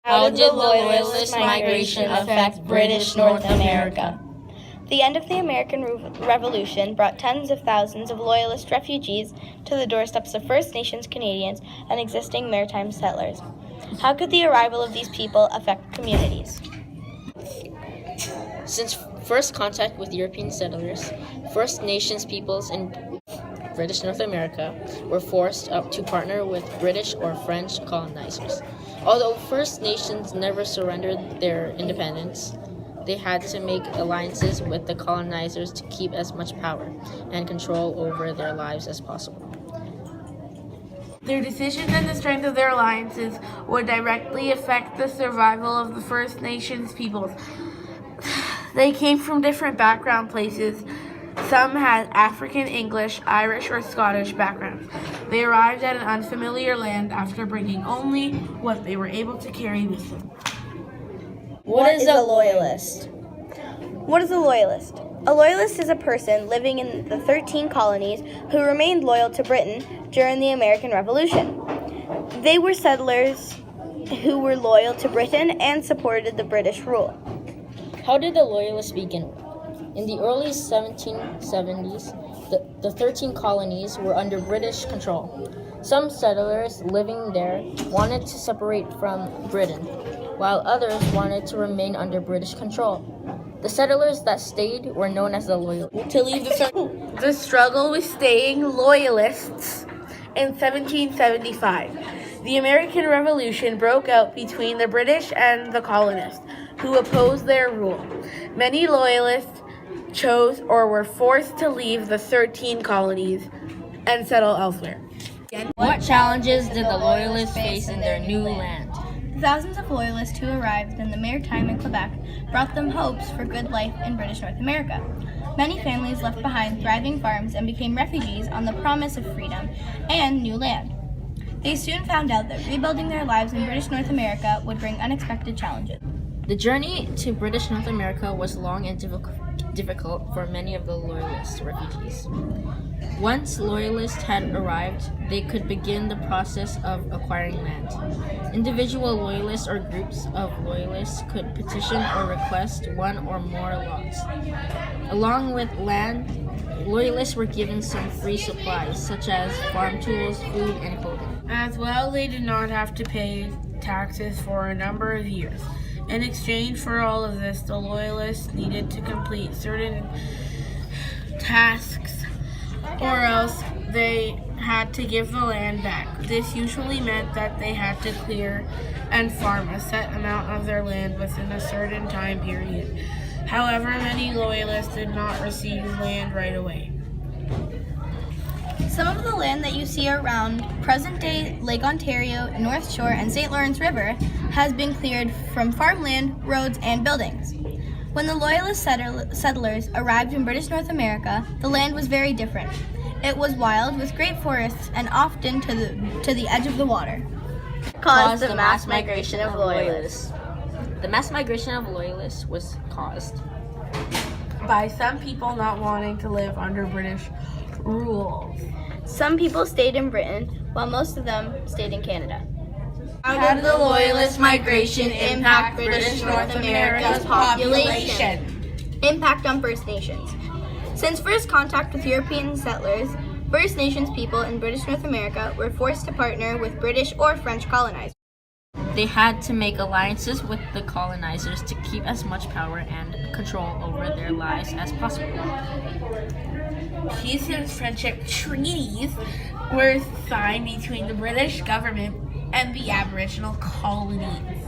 How did the Loyalist migration affect British North America? The end of the American Revolution brought tens of thousands of Loyalist refugees to the doorsteps of First Nations Canadians and existing maritime settlers. How could the arrival of these people affect communities? Since first contact with European settlers, First Nations peoples in British North America were forced to partner with British or French colonizers. Although First Nations never surrendered their independence, they had to make alliances with the colonizers to keep as much power and control over their lives as possible. Their decisions and the strength of their alliances would directly affect the survival of the First Nations peoples. They came from different background places. Some had African, English, Irish, or Scottish backgrounds. They arrived at an unfamiliar land after bringing only what they were able to carry with them. What is a Loyalist? What is a Loyalist? A Loyalist is a person living in the 13 colonies who remained loyal to Britain during the American Revolution. They were settlers who were loyal to Britain and supported the British rule. How did the Loyalists begin? In the early 1770s, the 13 colonies were under British control. Some settlers living there wanted to separate from Britain, while others wanted to remain under British control. The settlers that stayed were known as the Loyalists. To leave the struggle with staying Loyalists in 1775. The American Revolution broke out between the British and the colonists, who opposed their rule. Many Loyalists chose or were forced to leave the 13 colonies and settle elsewhere. What challenges did the Loyalists face in their new land? The thousands of Loyalists who arrived in the Maritime and Quebec brought them hopes for good life in British North America. Many families left behind thriving farms and became refugees on the promise of freedom and new land. They soon found out that rebuilding their lives in British North America would bring unexpected challenges. The journey to British North America was long and difficult for many of the Loyalist refugees. Once Loyalists had arrived, they could begin the process of acquiring land. Individual Loyalists or groups of Loyalists could petition or request one or more lots. Along with land, Loyalists were given some free supplies, such as farm tools, food, and clothing. As well, they did not have to pay taxes for a number of years. In exchange for all of this, the Loyalists needed to complete certain tasks, or else they had to give the land back. This usually meant that they had to clear and farm a set amount of their land within a certain time period. However, many Loyalists did not receive land right away. Some of the land that you see around present-day Lake Ontario, North Shore, and St. Lawrence River has been cleared from farmland, roads, and buildings. When the Loyalist settlers arrived in British North America, the land was very different. It was wild with great forests and often to the edge of the water. Caused the mass migration of Loyalists. The mass migration of Loyalists was caused by some people not wanting to live under British rule. Some people stayed in Britain, while most of them stayed in Canada. How did the Loyalist migration impact British North America's population? Impact on First Nations. Since first contact with European settlers, First Nations people in British North America were forced to partner with British or French colonizers. They had to make alliances with the colonizers to keep as much power and control over their lives as possible. Peace and friendship treaties were signed between the British government and the Aboriginal colonies.